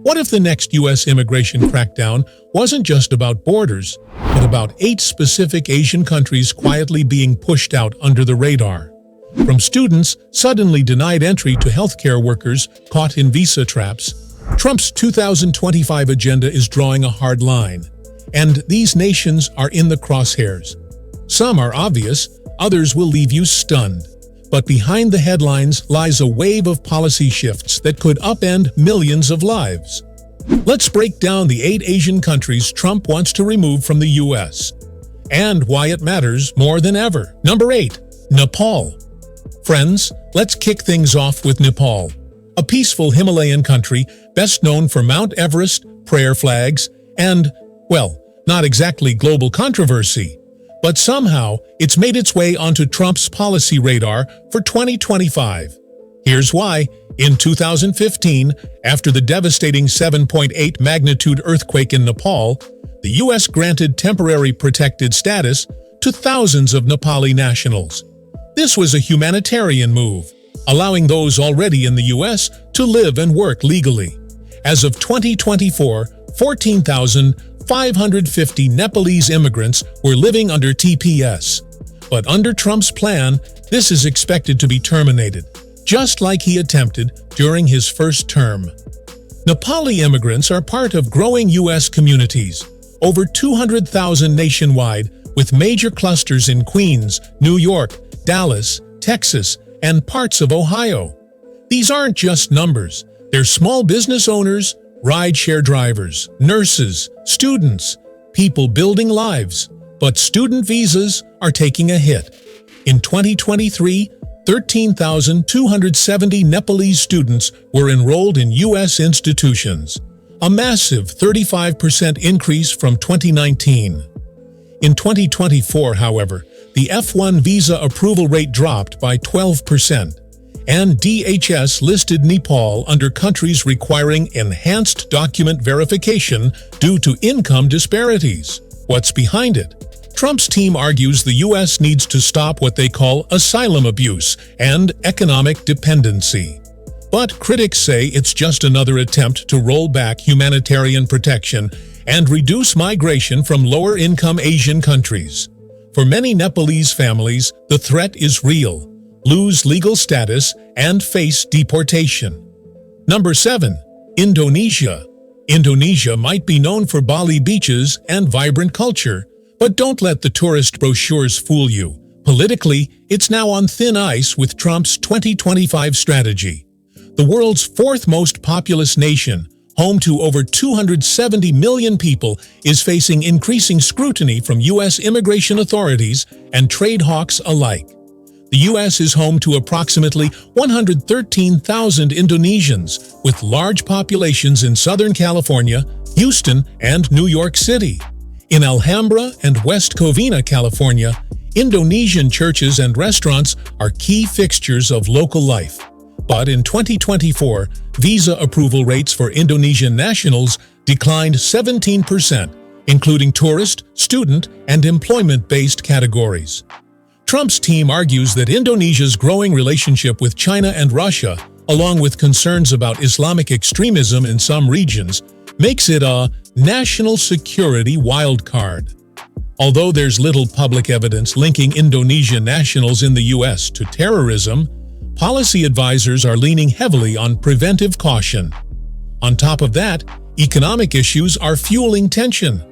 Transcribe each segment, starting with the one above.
What if the next U.S. immigration crackdown wasn't just about borders, but about 8 specific Asian countries quietly being pushed out under the radar? From students suddenly denied entry to healthcare workers caught in visa traps, Trump's 2025 agenda is drawing a hard line, and these nations are in the crosshairs. Some are obvious, others will leave you stunned. But behind the headlines lies a wave of policy shifts that could upend millions of lives. Let's break down the 8 Asian countries Trump wants to remove from the U.S. and why it matters more than ever. Number 8. Nepal. Friends, let's kick things off with Nepal, a peaceful Himalayan country best known for Mount Everest, prayer flags, and, well, not exactly global controversy. But somehow, it's made its way onto Trump's policy radar for 2025. Here's why. In 2015, after the devastating 7.8 magnitude earthquake in Nepal, the U.S. granted temporary protected status to thousands of Nepali nationals. This was a humanitarian move, allowing those already in the U.S. to live and work legally. As of 2024, 14,550 Nepalese immigrants were living under TPS. But under Trump's plan, this is expected to be terminated, just like he attempted during his first term. Nepali immigrants are part of growing U.S. communities, over 200,000 nationwide, with major clusters in Queens, New York, Dallas, Texas, and parts of Ohio. These aren't just numbers, they're small business owners, rideshare drivers, nurses, students, people building lives. But student visas are taking a hit. In 2023, 13,270 Nepalese students were enrolled in U.S. institutions, a massive 35% increase from 2019. In 2024, however, the F1 visa approval rate dropped by 12%. And DHS listed Nepal under countries requiring enhanced document verification due to income disparities. What's behind it? Trump's team argues the U.S. needs to stop what they call asylum abuse and economic dependency. But critics say it's just another attempt to roll back humanitarian protection and reduce migration from lower-income Asian countries. For many Nepalese families, the threat is real. Lose legal status, and face deportation. Number 7. Indonesia. Indonesia might be known for Bali beaches and vibrant culture, but don't let the tourist brochures fool you. Politically, it's now on thin ice with Trump's 2025 strategy. The world's 4th most populous nation, home to over 270 million people, is facing increasing scrutiny from U.S. immigration authorities and trade hawks alike. The U.S. is home to approximately 113,000 Indonesians, with large populations in Southern California, Houston, and New York City. In Alhambra and West Covina, California, Indonesian churches and restaurants are key fixtures of local life. But in 2024, visa approval rates for Indonesian nationals declined 17%, including tourist, student, and employment-based categories. Trump's team argues that Indonesia's growing relationship with China and Russia, along with concerns about Islamic extremism in some regions, makes it a national security wildcard. Although there's little public evidence linking Indonesian nationals in the U.S. to terrorism, policy advisors are leaning heavily on preventive caution. On top of that, economic issues are fueling tension.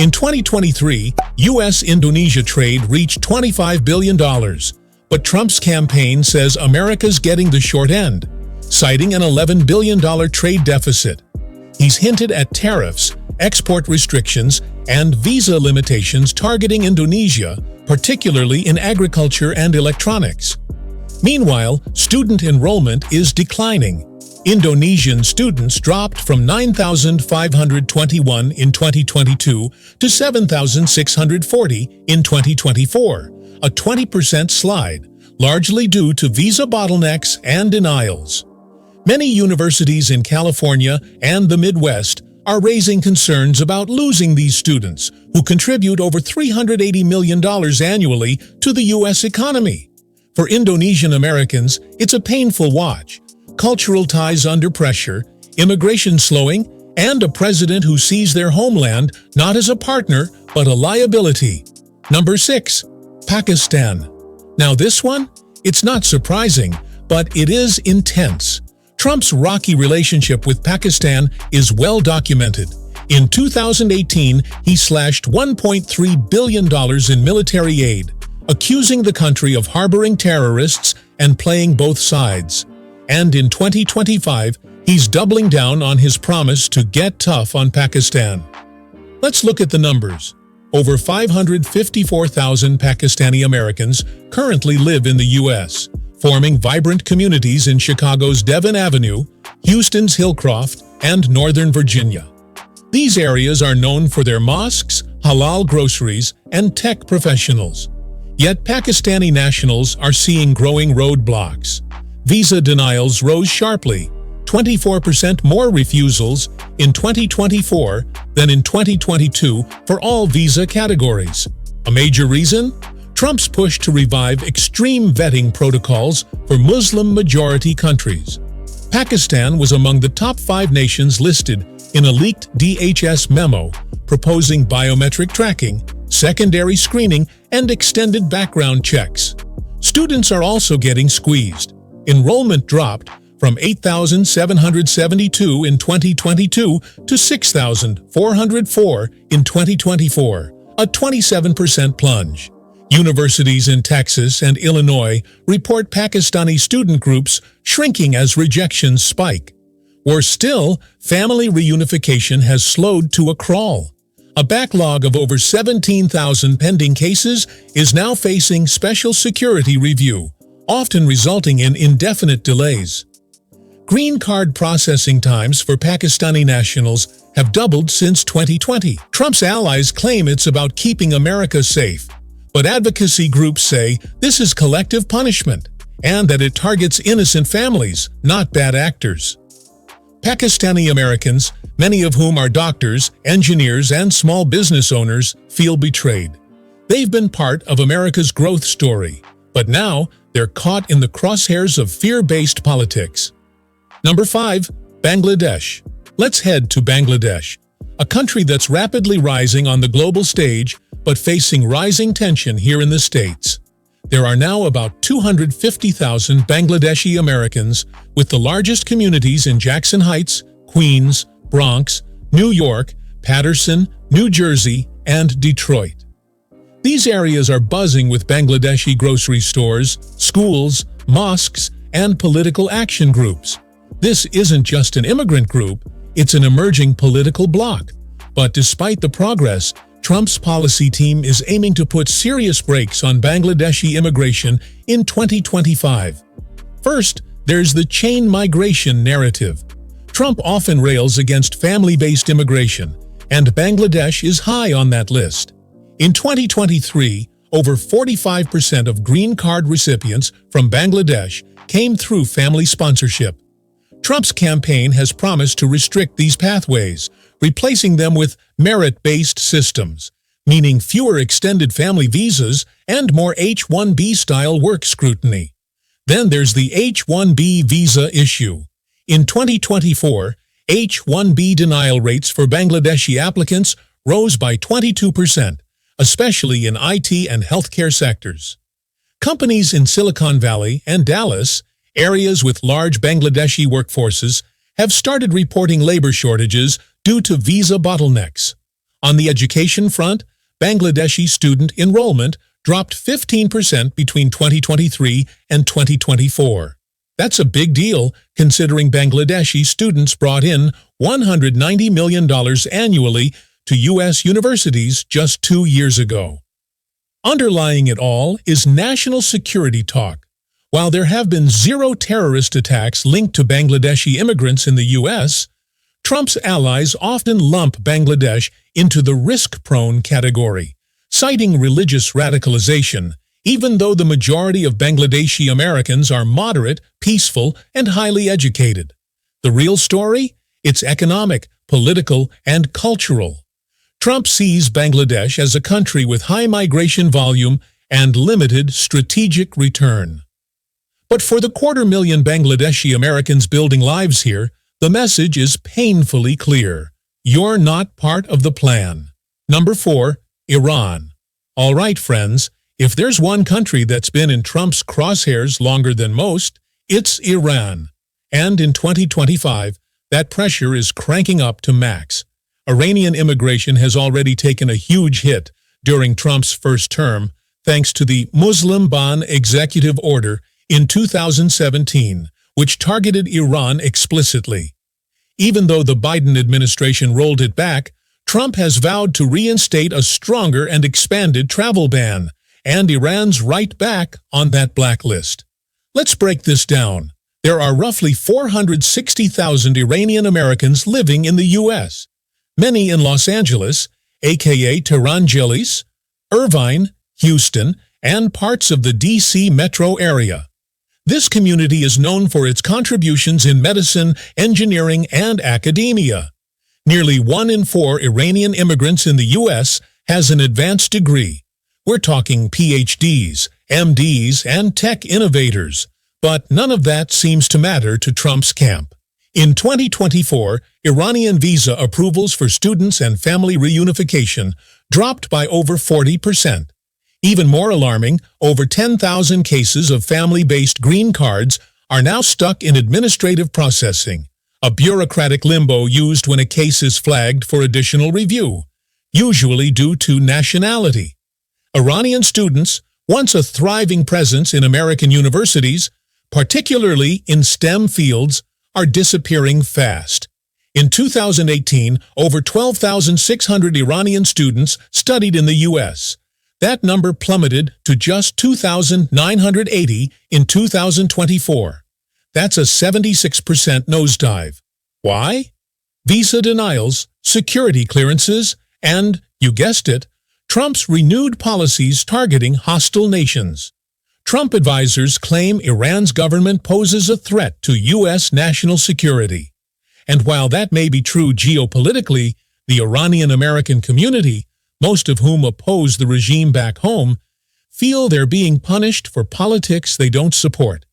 In 2023, U.S.-Indonesia trade reached $25 billion, but Trump's campaign says America's getting the short end, citing an $11 billion trade deficit. He's hinted at tariffs, export restrictions, and visa limitations targeting Indonesia, particularly in agriculture and electronics. Meanwhile, student enrollment is declining. Indonesian students dropped from 9,521 in 2022 to 7,640 in 2024, a 20% slide, largely due to visa bottlenecks and denials. Many universities in California and the Midwest are raising concerns about losing these students, who contribute over $380 million annually to the U.S. economy. For Indonesian Americans, it's a painful watch. Cultural ties under pressure, immigration slowing, and a president who sees their homeland not as a partner but a liability. Number 6. Pakistan. Now this one? It's not surprising, but it is intense. Trump's rocky relationship with Pakistan is well documented. In 2018, he slashed $1.3 billion in military aid, accusing the country of harboring terrorists and playing both sides. And in 2025, he's doubling down on his promise to get tough on Pakistan. Let's look at the numbers. Over 554,000 Pakistani Americans currently live in the U.S., forming vibrant communities in Chicago's Devon Avenue, Houston's Hillcroft, and Northern Virginia. These areas are known for their mosques, halal groceries, and tech professionals. Yet Pakistani nationals are seeing growing roadblocks. Visa denials rose sharply, 24% more refusals in 2024 than in 2022 for all visa categories. A major reason? Trump's push to revive extreme vetting protocols for Muslim-majority countries. Pakistan was among the top 5 nations listed in a leaked DHS memo proposing biometric tracking, secondary screening, and extended background checks. Students are also getting squeezed. Enrollment dropped from 8,772 in 2022 to 6,404 in 2024, a 27% plunge. Universities in Texas and Illinois report Pakistani student groups shrinking as rejections spike. Worse still, family reunification has slowed to a crawl. A backlog of over 17,000 pending cases is now facing special security review, often resulting in indefinite delays. Green card processing times for Pakistani nationals have doubled since 2020. Trump's allies claim it's about keeping America safe, but advocacy groups say this is collective punishment and that it targets innocent families, not bad actors. Pakistani Americans, many of whom are doctors, engineers, and small business owners, feel betrayed. They've been part of America's growth story, but now they're caught in the crosshairs of fear-based politics. Number 5. Bangladesh. Let's head to Bangladesh, a country that's rapidly rising on the global stage but facing rising tension here in the States. There are now about 250,000 Bangladeshi Americans, with the largest communities in Jackson Heights, Queens, Bronx, New York, Paterson, New Jersey, and Detroit. These areas are buzzing with Bangladeshi grocery stores, schools, mosques, and political action groups. This isn't just an immigrant group, it's an emerging political bloc. But despite the progress, Trump's policy team is aiming to put serious brakes on Bangladeshi immigration in 2025. First, there's the chain migration narrative. Trump often rails against family-based immigration, and Bangladesh is high on that list. In 2023, over 45% of green card recipients from Bangladesh came through family sponsorship. Trump's campaign has promised to restrict these pathways, replacing them with merit-based systems, meaning fewer extended family visas and more H-1B-style work scrutiny. Then there's the H-1B visa issue. In 2024, H-1B denial rates for Bangladeshi applicants rose by 22%, especially in IT and healthcare sectors. Companies in Silicon Valley and Dallas, areas with large Bangladeshi workforces, have started reporting labor shortages due to visa bottlenecks. On the education front, Bangladeshi student enrollment dropped 15% between 2023 and 2024. That's a big deal, considering Bangladeshi students brought in $190 million annually to U.S. universities just 2 years ago. Underlying it all is national security talk. While there have been 0 terrorist attacks linked to Bangladeshi immigrants in the U.S., Trump's allies often lump Bangladesh into the risk-prone category, citing religious radicalization, even though the majority of Bangladeshi Americans are moderate, peaceful, and highly educated. The real story? It's economic, political, and cultural. Trump sees Bangladesh as a country with high migration volume and limited strategic return. But for the 250,000 Bangladeshi Americans building lives here, The message is painfully clear. You're not part of the plan. Number 4. Iran. All right, friends, if there's one country that's been in Trump's crosshairs longer than most, it's Iran. And in 2025, that pressure is cranking up to max. Iranian immigration has already taken a huge hit during Trump's first term, thanks to the Muslim ban executive order in 2017, which targeted Iran explicitly. Even though the Biden administration rolled it back, Trump has vowed to reinstate a stronger and expanded travel ban, and Iran's right back on that blacklist. Let's break this down. There are roughly 460,000 Iranian Americans living in the U.S., many in Los Angeles, aka Tehran-Jilis, Irvine, Houston, and parts of the D.C. metro area. This community is known for its contributions in medicine, engineering, and academia. Nearly 1 in 4 Iranian immigrants in the U.S. has an advanced degree. We're talking PhDs, MDs, and tech innovators. But none of that seems to matter to Trump's camp. In 2024, Iranian visa approvals for students and family reunification dropped by over 40%. Even more alarming, over 10,000 cases of family-based green cards are now stuck in administrative processing, a bureaucratic limbo used when a case is flagged for additional review, usually due to nationality. Iranian students, once a thriving presence in American universities, particularly in STEM fields, are disappearing fast. In 2018, over 12,600 Iranian students studied in the U.S. That number plummeted to just 2,980 in 2024. That's a 76% nosedive. Why? Visa denials, security clearances, and, you guessed it, Trump's renewed policies targeting hostile nations. Trump advisors claim Iran's government poses a threat to U.S. national security. And while that may be true geopolitically, the Iranian-American community, most of whom oppose the regime back home, feel they're being punished for politics they don't support.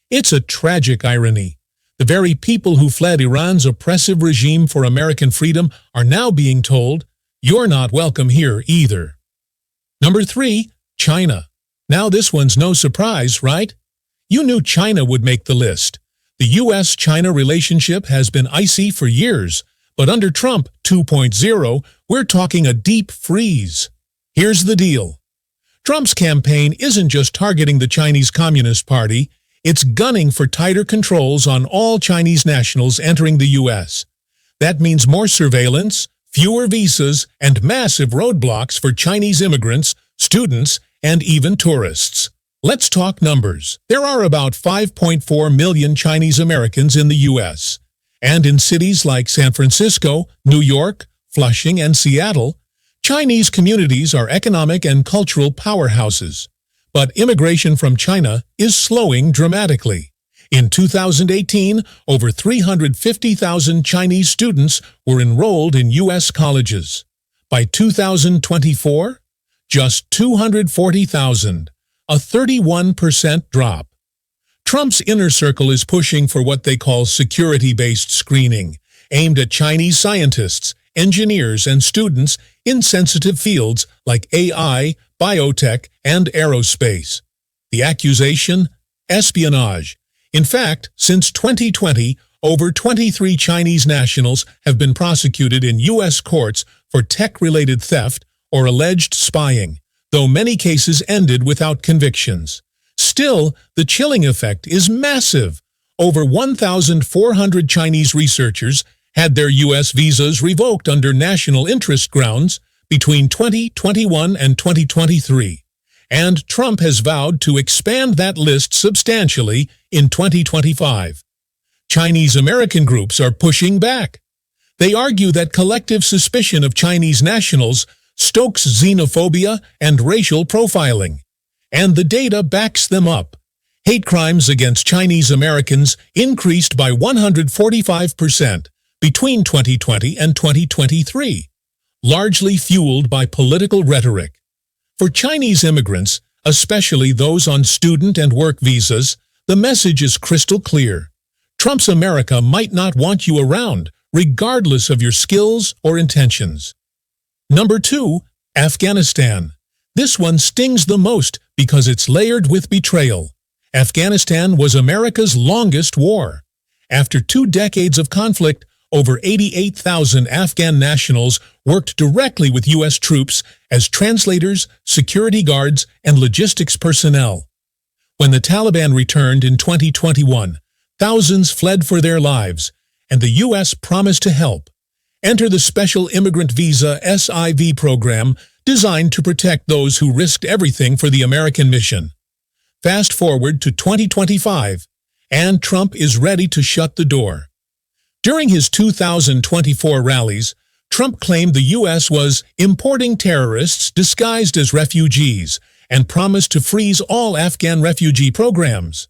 It's a tragic irony. The very people who fled Iran's oppressive regime for American freedom are now being told, "You're not welcome here either." Number 3. China. Now this one's no surprise, right? You knew China would make the list. The U.S.-China relationship has been icy for years, but under Trump 2.0, we're talking a deep freeze. Here's the deal. Trump's campaign isn't just targeting the Chinese Communist Party, it's gunning for tighter controls on all Chinese nationals entering the U.S. That means more surveillance, fewer visas, and massive roadblocks for Chinese immigrants, students, and even tourists. Let's talk numbers. There are about 5.4 million Chinese Americans in the U.S., and in cities like San Francisco, New York, Flushing, and Seattle, Chinese communities are economic and cultural powerhouses. But immigration from China is slowing dramatically. In 2018, over 350,000 Chinese students were enrolled in U.S. colleges. By 2024, just 240,000, a 31% drop. Trump's inner circle is pushing for what they call security-based screening, aimed at Chinese scientists, engineers, and students in sensitive fields like AI, biotech, and aerospace. The accusation? Espionage. In fact, since 2020, over 23 Chinese nationals have been prosecuted in U.S. courts for tech-related theft or alleged spying, though many cases ended without convictions. Still, the chilling effect is massive. Over 1,400 Chinese researchers had their U.S. visas revoked under national interest grounds between 2021 and 2023, and Trump has vowed to expand that list substantially in 2025. Chinese American groups are pushing back. They argue that collective suspicion of Chinese nationals stokes xenophobia and racial profiling. And the data backs them up. Hate crimes against Chinese Americans increased by 145% between 2020 and 2023, largely fueled by political rhetoric. For Chinese immigrants, especially those on student and work visas, the message is crystal clear. Trump's America might not want you around, regardless of your skills or intentions. Number 2. Afghanistan. This one stings the most because it's layered with betrayal. Afghanistan was America's longest war. After 2 decades of conflict, over 88,000 Afghan nationals worked directly with U.S. troops as translators, security guards, and logistics personnel. When the Taliban returned in 2021, thousands fled for their lives, and the U.S. promised to help. Enter the Special Immigrant Visa (SIV) program designed to protect those who risked everything for the American mission. Fast forward to 2025, and Trump is ready to shut the door. During his 2024 rallies, Trump claimed the U.S. was importing terrorists disguised as refugees and promised to freeze all Afghan refugee programs.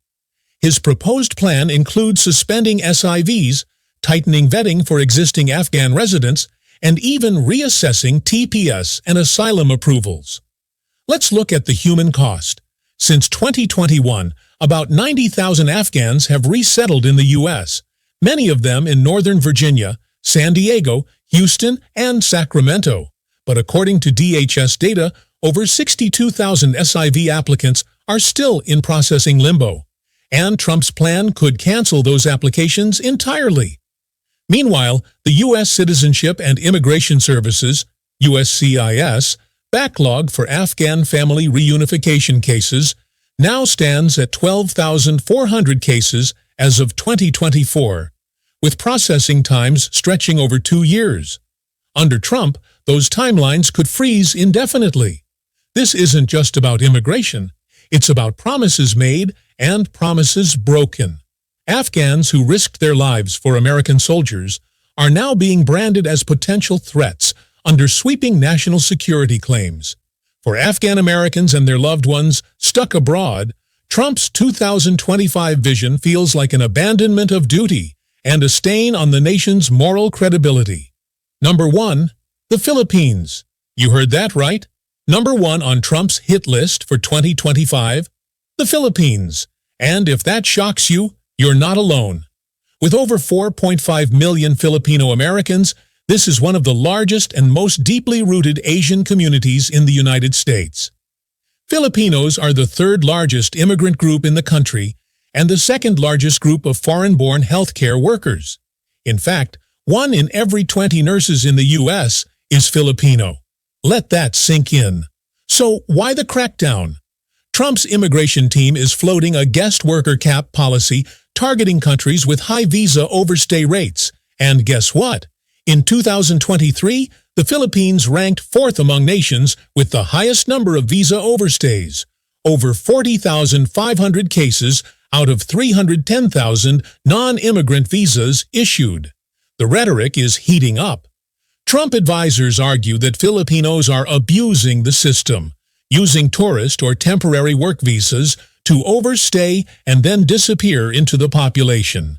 His proposed plan includes suspending SIVs, tightening vetting for existing Afghan residents, and even reassessing TPS and asylum approvals. Let's look at the human cost. Since 2021, about 90,000 Afghans have resettled in the U.S., many of them in Northern Virginia, San Diego, Houston, and Sacramento. But according to DHS data, over 62,000 SIV applicants are still in processing limbo, and Trump's plan could cancel those applications entirely. Meanwhile, the U.S. Citizenship and Immigration Services (USCIS) backlog for Afghan family reunification cases now stands at 12,400 cases as of 2024, with processing times stretching over 2 years. Under Trump, those timelines could freeze indefinitely. This isn't just about immigration. It's about promises made and promises broken. Afghans who risked their lives for American soldiers are now being branded as potential threats under sweeping national security claims. For Afghan Americans and their loved ones stuck abroad, Trump's 2025 vision feels like an abandonment of duty and a stain on the nation's moral credibility. Number 1. The Philippines. You heard that right. Number 1 on Trump's hit list for 2025, the Philippines. And if that shocks you, you're not alone. With over 4.5 million Filipino Americans, this is one of the largest and most deeply rooted Asian communities in the United States. Filipinos are the 3rd largest immigrant group in the country and the 2nd largest group of foreign-born healthcare workers. In fact, 1 in every 20 nurses in the U.S. is Filipino. Let that sink in. So why the crackdown? Trump's immigration team is floating a guest worker cap policy targeting countries with high visa overstay rates. And guess what? In 2023, the Philippines ranked 4th among nations with the highest number of visa overstays, over 40,500 cases out of 310,000 non-immigrant visas issued. The rhetoric is heating up. Trump advisors argue that Filipinos are abusing the system, using tourist or temporary work visas to overstay and then disappear into the population.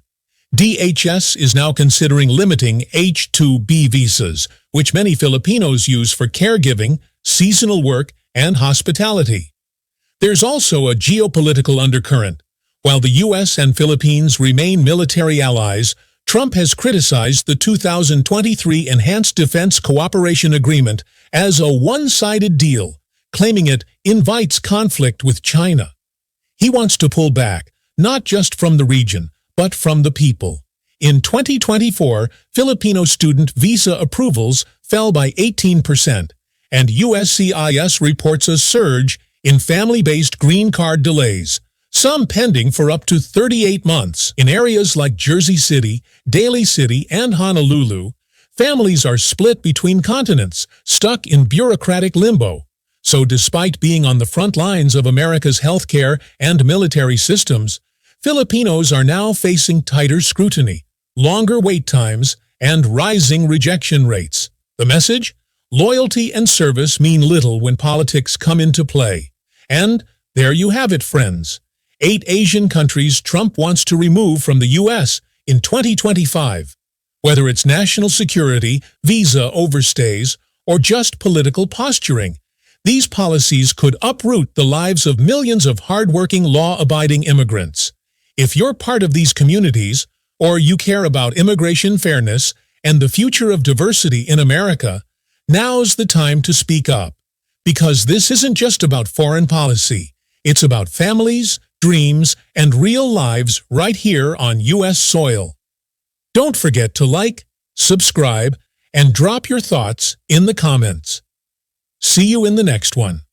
DHS is now considering limiting H-2B visas, which many Filipinos use for caregiving, seasonal work, and hospitality. There's also a geopolitical undercurrent. While the U.S. and Philippines remain military allies, Trump has criticized the 2023 Enhanced Defense Cooperation Agreement as a one-sided deal, claiming it invites conflict with China. He wants to pull back, not just from the region, but from the people. In 2024, Filipino student visa approvals fell by 18%, and USCIS reports a surge in family-based green card delays, some pending for up to 38 months. In areas like Jersey City, Daly City, and Honolulu, families are split between continents, stuck in bureaucratic limbo. So despite being on the front lines of America's healthcare and military systems, Filipinos are now facing tighter scrutiny, longer wait times, and rising rejection rates. The message? Loyalty and service mean little when politics come into play. And there you have it, friends. 8 Asian countries Trump wants to remove from the U.S. in 2025. Whether it's national security, visa overstays, or just political posturing, these policies could uproot the lives of millions of hardworking, law-abiding immigrants. If you're part of these communities, or you care about immigration fairness and the future of diversity in America, now's the time to speak up. Because this isn't just about foreign policy. It's about families, dreams, and real lives right here on U.S. soil. Don't forget to like, subscribe, and drop your thoughts in the comments. See you in the next one.